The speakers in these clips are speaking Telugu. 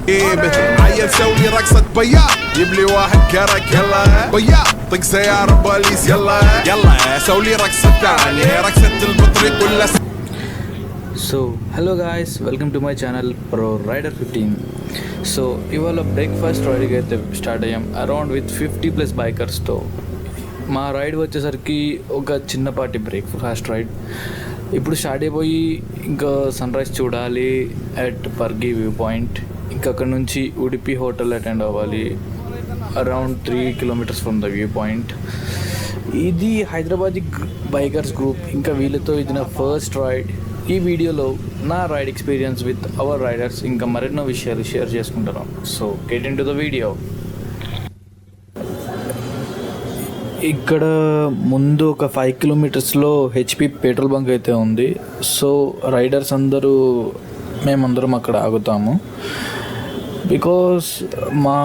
عيل سوي رقصة بياع يبلي واحد كرك يلا بياع طق سيارة بوليس يلا يلا سوي رقصة ثانية رقصة البطريق ولا so hello guys, welcome to my channel pro rider 15. So ఇవాళ బ్రేక్ఫాస్ట్ రైడ్కి అయితే స్టార్ట్ అయ్యాం అరౌండ్ విత్ 50+ బైకర్స్తో. మా రైడ్ వచ్చేసరికి ఒక చిన్నపాటి బ్రేక్ఫాస్ట్ రైడ్. ఇప్పుడు స్టార్ట్ అయిపోయి ఇంకా సన్ రైజ్ చూడాలి అట్ పర్గి వ్యూ పాయింట్. ఇంకా అక్కడ నుంచి ఉడిపి హోటల్ అటెండ్ అవ్వాలి around 3 kilometers from the view point. ఇది హైదరాబాదీ బైకర్స్ గ్రూప్. ఇంకా వీళ్ళతో ఇది నా ఫస్ట్ రైడ్. ఈ వీడియోలో నా ride experience with our riders ఇంకా మరెన్నో విషయాలు షేర్ చేసుకుంటున్నాం. So get into the video. ఇక్కడ ముందు ఒక 5 kilometers హెచ్పి పెట్రోల్ బంక్ అయితే ఉంది. సో రైడర్స్ అందరూ మేమందరం అక్కడ ఆగుతాము. బికాస్ మా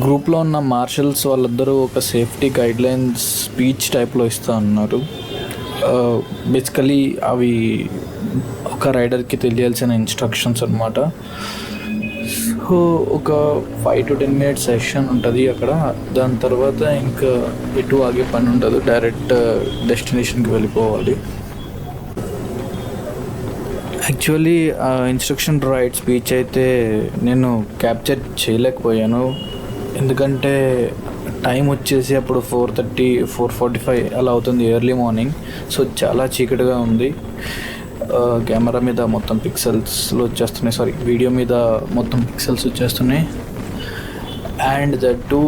గ్రూప్లో ఉన్న మార్షల్స్ వాళ్ళందరూ ఒక సేఫ్టీ గైడ్లైన్స్ స్పీచ్ టైప్లో ఇస్తూ ఉన్నారు. బేసికలీ అవి ఒక రైడర్కి తెలియాల్సిన ఇన్స్ట్రక్షన్స్ అన్నమాట. సో ఒక 5 to 10 minutes సెషన్ ఉంటుంది అక్కడ. దాని తర్వాత ఇంకా ఎటు ఆగే పని ఉండదు, డైరెక్ట్ డెస్టినేషన్కి వెళ్ళిపోవాలి. యాక్చువల్లీ ఆ ఇన్స్ట్రక్షన్ రైడ్ స్పీచ్ అయితే నేను క్యాప్చర్ చేయలేకపోయాను. ఎందుకంటే టైం వచ్చేసి అప్పుడు 4:30, 4:45 అలా అవుతుంది, ఎర్లీ మార్నింగ్. సో చాలా చీకటిగా ఉంది. కెమెరా మీద మొత్తం పిక్సెల్స్లో వచ్చేస్తున్నాయి, వీడియో మీద మొత్తం పిక్సెల్స్ వచ్చేస్తున్నాయి. And that to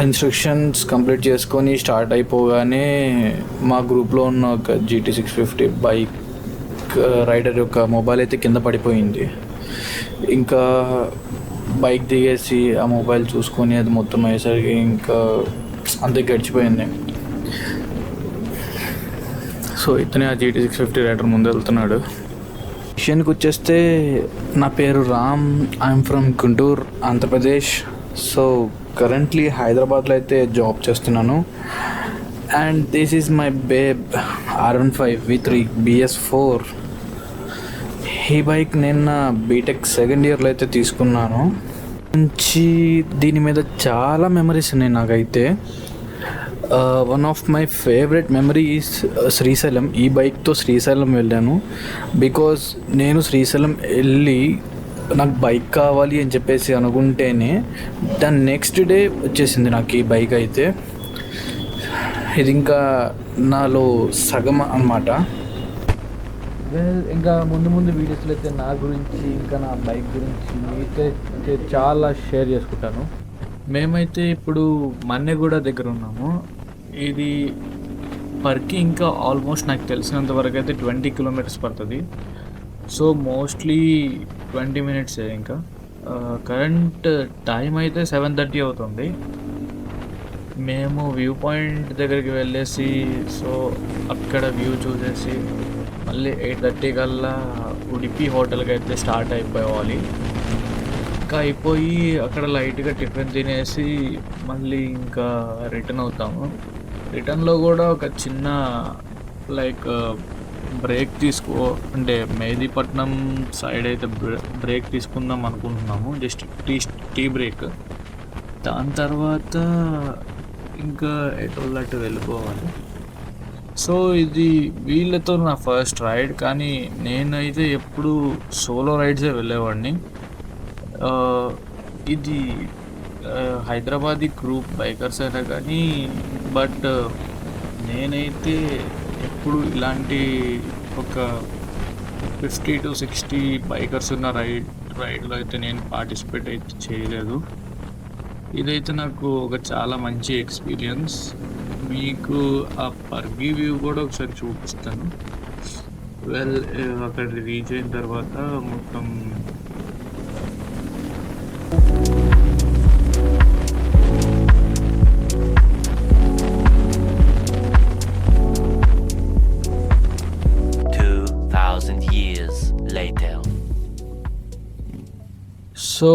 instructions complete చేసుకొని స్టార్ట్ అయిపోగానే మా గ్రూప్లో ఉన్న ఒక GT650 బైక్ రైడర్ యొక్క మొబైల్ అయితే కింద పడిపోయింది. ఇంకా బైక్ దిగేసి ఆ మొబైల్ చూసుకొని అది మొత్తం అయ్యేసరికి ఇంకా అంతే గడిచిపోయింది. సో ఇతనే ఆ GT650 రైడర్ ముందు వెళ్తున్నాడు. విషయానికి వచ్చేస్తే నా పేరు Ram, I'm from Guntur, Andhra Pradesh. So currently హైదరాబాద్లో అయితే జాబ్ చేస్తున్నాను. And this is my babe R15 V3 BS4. ఈ బైక్ నేను నా బీటెక్ సెకండ్ ఇయర్లో అయితే తీసుకున్నాను. నుంచి దీని మీద చాలా మెమరీస్ ఉన్నాయి నాకైతే. One of my favourite memory is Srisailam. ఈ బైక్తో శ్రీశైలం వెళ్ళాను. బికాజ్ నేను శ్రీశైలం వెళ్ళి నాకు బైక్ కావాలి అని చెప్పేసి అనుకుంటేనే దాని నెక్స్ట్ డే వచ్చేసింది నాకు ఈ బైక్ అయితే. ఇది ఇంకా నాలో సగం అన్నమాట. ఇంకా ముందు వీడియోస్లో అయితే నా గురించి ఇంకా నా బైక్ గురించి అయితే చాలా షేర్ చేసుకుంటాను. మేమైతే ఇప్పుడు మన్నెగూడ దగ్గర ఉన్నాము. ఇది పర్కి ఇంకా ఆల్మోస్ట్ నాకు తెలిసినంత వరకు అయితే 20 kilometers పడుతుంది. సో మోస్ట్లీ 20 minutes ఇంకా. కరెంట్ టైం అయితే 7:30 అవుతుంది. మేము వ్యూ పాయింట్ దగ్గరికి వెళ్ళేసి సో అక్కడ వ్యూ చూసేసి మళ్ళీ 8:30 కల్లా ఉడిపి హోటల్కి అయితే స్టార్ట్ అయిపోవాలి. ఇంకా అయిపోయి అక్కడ లైట్గా టిఫిన్ తినేసి మళ్ళీ ఇంకా రిటర్న్ అవుతాము. రిటర్న్లో కూడా ఒక చిన్న లైక్ బ్రేక్ అంటే మెహదీపట్నం సైడ్ అయితే బ్రేక్ తీసుకుందాం అనుకుంటున్నాము, జస్ట్ టీ బ్రేక్. దాని తర్వాత ఇంకా ఎటు వెళ్ళిపోవాలి. సో ఇది వీళ్ళతో నా ఫస్ట్ రైడ్. కానీ నేనైతే ఎప్పుడు సోలో రైడ్సే వెళ్ళేవాడిని. ఇది హైదరాబాదీ గ్రూప్ బైకర్స్ అయినా కానీ బట్ నేనైతే ఎప్పుడు ఇలాంటి ఒక 50 to 60 బైకర్స్ ఉన్న రైడ్లో అయితే నేను పార్టిసిపేట్ అయితే చేయలేదు. ఇదైతే నాకు ఒక చాలా మంచి ఎక్స్పీరియన్స్. మీకు ఆ పర్గి వ్యూ కూడా ఒకసారి చూపిస్తాను. అక్కడ రీచ్ అయిన తర్వాత మొత్తం సో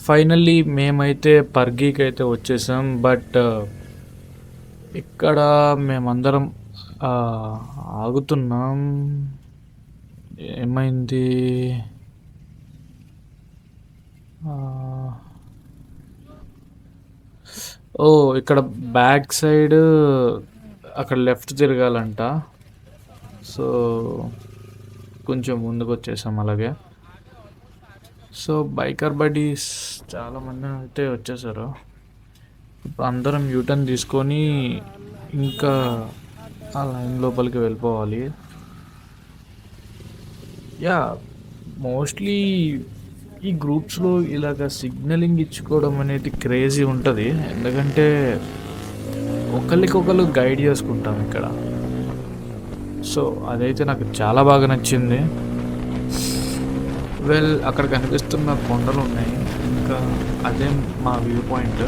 ఫైనల్లీ మేమైతే పర్గీకి అయితే వచ్చేసాం. బట్ ఇక్కడ మేమందరం ఆగుతున్నాం. ఏమైంది, ఓ ఇక్కడ బ్యాక్ సైడ్ అక్కడ లెఫ్ట్ తిరగాలంట. సో కొంచెం ముందుకు వచ్చేసాం అలాగే. సో బైకర్ బడీస్ చాలామంది అయితే వచ్చేసారు. ఇప్పుడు అందరం యూటర్న్ తీసుకొని ఇంకా ఆ లైన్ లోపలికి వెళ్ళిపోవాలి. యా మోస్ట్లీ ఈ గ్రూప్స్లో ఇలాగ సిగ్నలింగ్ ఇచ్చుకోవడం అనేది క్రేజీ ఉంటుంది. ఎందుకంటే ఒకరికొకరు గైడ్ చేసుకుంటాం ఇక్కడ. సో అదైతే నాకు చాలా బాగా నచ్చింది. వెల్ అక్కడ కనిపిస్తున్న కొండలు ఉన్నాయి, ఇంకా అదే మా వ్యూ పాయింట్.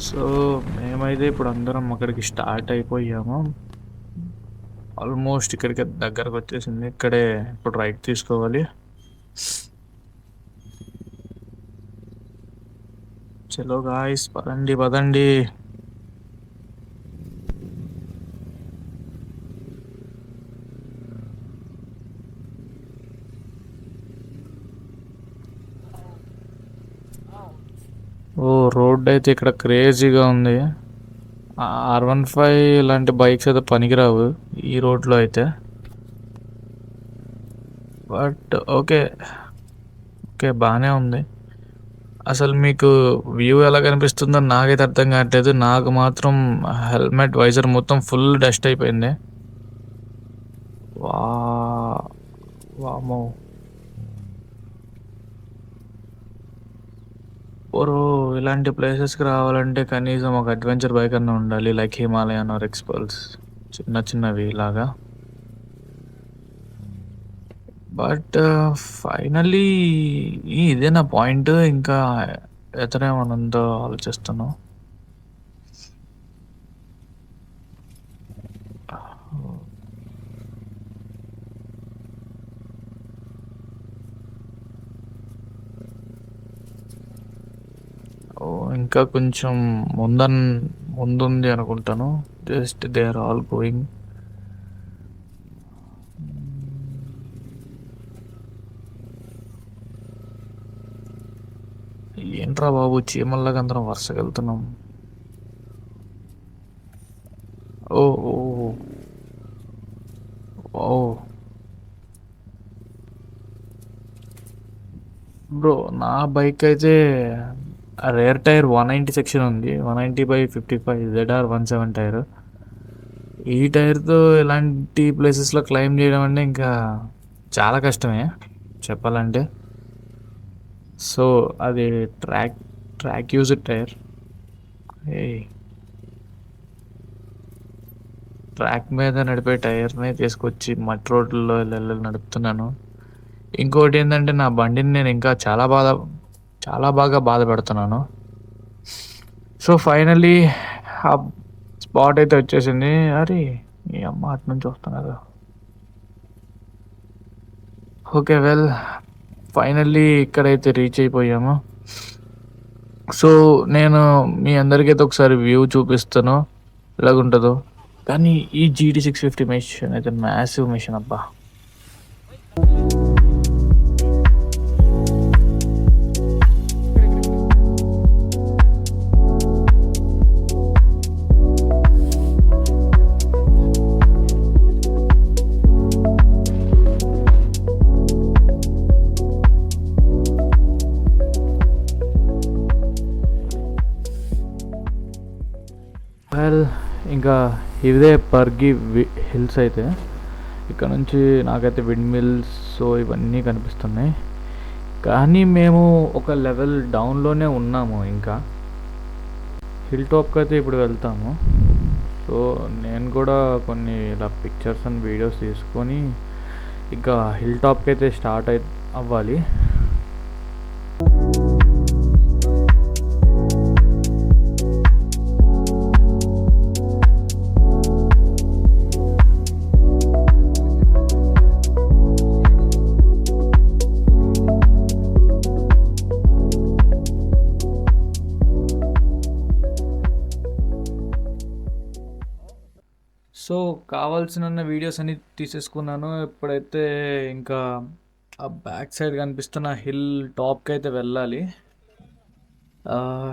సో మేమైతే ఇప్పుడు అందరం అక్కడికి స్టార్ట్ అయిపోయాము. ఆల్మోస్ట్ ఇక్కడికి దగ్గరకు వచ్చేసింది. ఇక్కడే ఇప్పుడు రైట్ తీసుకోవాలి. చలో గాయ్స్, పదండి పదండి. ఓ రోడ్ అయితే ఇక్కడ క్రేజీగా ఉంది. R15 ఇలాంటి బైక్స్ అయితే పనికిరావు ఈ రోడ్లో అయితే. బట్ ఓకే ఓకే బాగానే ఉంది. అసలు మీకు వ్యూ ఎలా కనిపిస్తుందో నాకైతే అర్థం కావట్లేదు. నాకు మాత్రం హెల్మెట్ వైజర్ మొత్తం ఫుల్ డస్ట్ అయిపోయింది. వా వామో ఓరో ఇలాంటి ప్లేసెస్కి రావాలంటే కనీసం ఒక అడ్వెంచర్ బైక్ అన్న ఉండాలి, లైక్ హిమాలయన్ ఆర్ ఎక్స్పల్స్, చిన్న చిన్నవి ఇలాగా. బట్ ఫైనల్లీ ఇదే నా పాయింట్. ఇంకా ఎతనేమనంతో ఆలోచిస్తున్నాను. ఓ ఇంకా కొంచెం ముందుంది అనుకుంటాను. Just they are all going. ఏంట్రా బాబు, చీమల్లాగా అందరం వరుసగా వెళ్తున్నాం. ఓ ఓ ఓ బ్రో, నా బైక్ అయితే రేర్ టైర్ 190 సెక్షన్ ఉంది. 190/55 ZR17 టైర్. ఈ టైర్తో ఇలాంటి ప్లేసెస్లో క్లైమ్ చేయడం అంటే ఇంకా చాలా కష్టమే చెప్పాలంటే. సో అది ట్రాక్ యూజ్డ్ టైర్. ఏ ట్రాక్ మీద నడిపే టైర్ని తీసుకొచ్చి మట్టి రోడ్లలో నడుపుతున్నాను. ఇంకోటి ఏంటంటే నా బండిని నేను ఇంకా చాలా బాగా బాధ పెడుతున్నాను. సో ఫైనల్లీ ఆ స్పాట్ అయితే వచ్చేసింది. అరే ఈ అమ్మ అటు నుంచి వస్తున్నారు. ఓకే వెల్ ఫైనల్లీ ఇక్కడైతే రీచ్ అయిపోయాము. సో నేను మీ అందరికైతే ఒకసారి వ్యూ చూపిస్తాను ఎలాగుంటుందో. కానీ ఈ GT650 మెషిన్ అయితే మ్యాసివ్ మెషిన్ అబ్బా. వెల్ ఇంకా ఇదే పర్గి హిల్స్ అయితే. ఇక్కడ నుంచి నాకైతే విండ్ మిల్స్ సో ఇవన్నీ కనిపిస్తున్నాయి. కానీ మేము ఒక లెవెల్ డౌన్లోనే ఉన్నాము. ఇంకా హిల్ టాప్కి అయితే ఇప్పుడు వెళ్తాము. సో నేను కూడా కొన్ని ఇలా పిక్చర్స్ అండ్ వీడియోస్ తీసుకొని ఇంకా హిల్ టాప్కి అయితే స్టార్ట్ అవ్వాలి. సో కావాల్సిన వీడియోస్ అన్ని తీసేసుకున్నాను. ఇప్పుడైతే ఇంకా ఆ బ్యాక్ సైడ్ కనిపిస్తున్న హిల్ టాప్కి అయితే వెళ్ళాలి.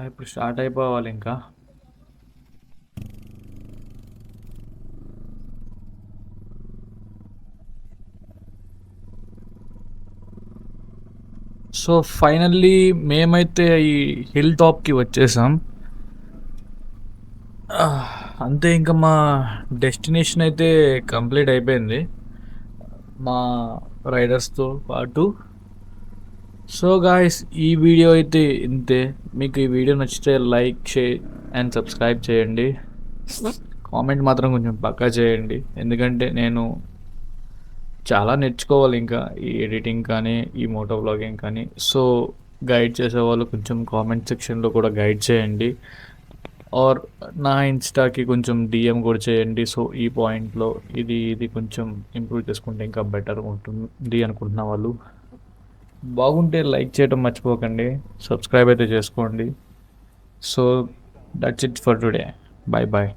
ఇప్పుడు స్టార్ట్ అయిపోవాలి ఇంకా. సో ఫైనల్లీ మేమైతే ఈ హిల్ టాప్కి వచ్చేసాం. అంతే, ఇంకా మా డెస్టినేషన్ అయితే కంప్లీట్ అయిపోయింది మా రైడర్స్తో పాటు. సో గాయస్, ఈ వీడియో అయితే ఇంతే. మీకు ఈ వీడియో నచ్చితే లైక్, షేర్ అండ్ సబ్స్క్రైబ్ చేయండి. కామెంట్ మాత్రం కొంచెం పక్కా చేయండి, ఎందుకంటే నేను చాలా నేర్చుకోవాలి ఇంకా ఈ ఎడిటింగ్ కానీ ఈ మోటో వ్లాగింగ్ కానీ. సో గైడ్ చేసేవాళ్ళు కొంచెం కామెంట్ సెక్షన్లో కూడా గైడ్ చేయండి, ఆర్ నా ఇన్స్టాకి కొంచెం డిఎం కూడా చేయండి. సో ఈ పాయింట్లో ఇది కొంచెం ఇంప్రూవ్ చేసుకుంటే ఇంకా బెటర్ ఉంటుంది అనుకుంటున్న వాళ్ళు. బాగుంటే లైక్ చేయడం మర్చిపోకండి, సబ్స్క్రైబ్ అయితే చేసుకోండి. So that's it for today. Bye bye.